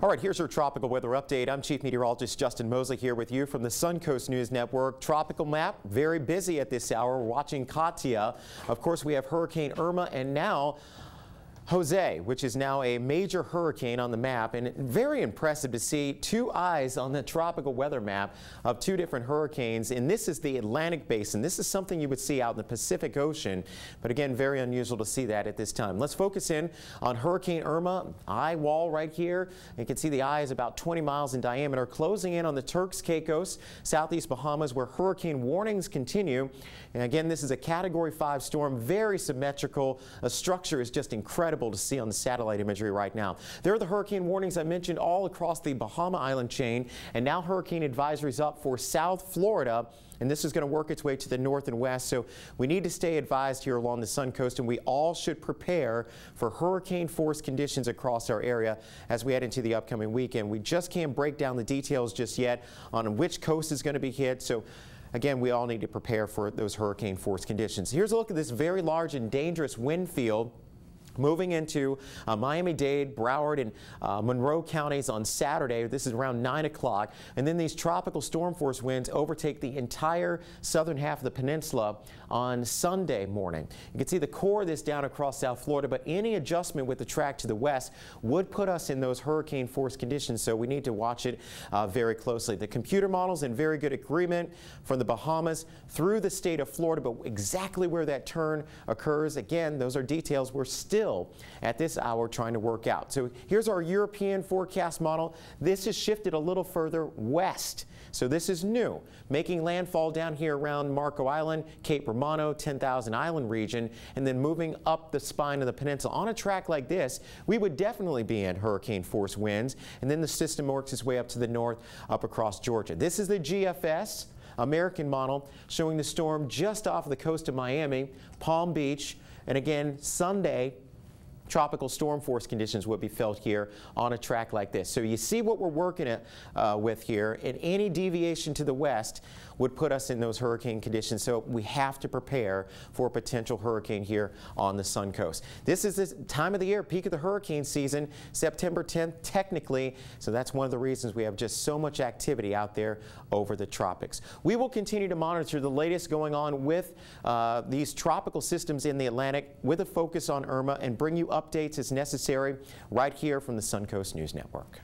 All right, here's your tropical weather update. I'm Chief Meteorologist Justin Mosley here with you from the Suncoast News Network. Tropical map, very busy at this hour. We're watching Katia. Of course, we have Hurricane Irma and now Jose, which is now a major hurricane on the map, and very impressive to see two eyes on the tropical weather map of two different hurricanes. And this is the Atlantic basin. This is something you would see out in the Pacific Ocean, but again, very unusual to see that at this time. Let's focus in on Hurricane Irma, eye wall right here. You can see the eye is about 20 miles in diameter, closing in on the Turks Caicos, southeast Bahamas, where hurricane warnings continue. And again, this is a Category 5 storm, very symmetrical. A structure is just incredible to see on the satellite imagery right now. There are the hurricane warnings I mentioned all across the Bahama Island chain, and now hurricane advisories up for South Florida, and this is going to work its way to the north and west. So we need to stay advised here along the Suncoast, and we all should prepare for hurricane force conditions across our area as we head into the upcoming weekend. We just can't break down the details just yet on which coast is going to be hit. So again, we all need to prepare for those hurricane force conditions. Here's a look at this very large and dangerous wind field moving into Miami-Dade, Broward, and Monroe counties on Saturday. This is around 9 o'clock. And then these tropical storm force winds overtake the entire southern half of the peninsula on Sunday morning. You can see the core of this down across South Florida, but any adjustment with the track to the west would put us in those hurricane force conditions, so we need to watch it very closely. The computer models in very good agreement from the Bahamas through the state of Florida, but exactly where that turn occurs, again, those are details we're still at this hour trying to work out. So here's our European forecast model. This has shifted a little further west. So this is new, making landfall down here around Marco Island, Cape Romano, 10,000 Island region, and then moving up the spine of the peninsula. On a track like this, we would definitely be in hurricane force winds, and then the system works its way up to the north, up across Georgia. This is the GFS American model showing the storm just off the coast of Miami, Palm Beach, and again, Sunday, tropical storm force conditions would be felt here on a track like this. So you see what we're working with here, and any deviation to the west would put us in those hurricane conditions. So we have to prepare for a potential hurricane here on the Suncoast. This is the time of the year, peak of the hurricane season, September 10th technically. So that's one of the reasons we have just so much activity out there over the tropics. We will continue to monitor the latest going on with these tropical systems in the Atlantic with a focus on Irma and bring you updates as necessary right here from the Suncoast News Network.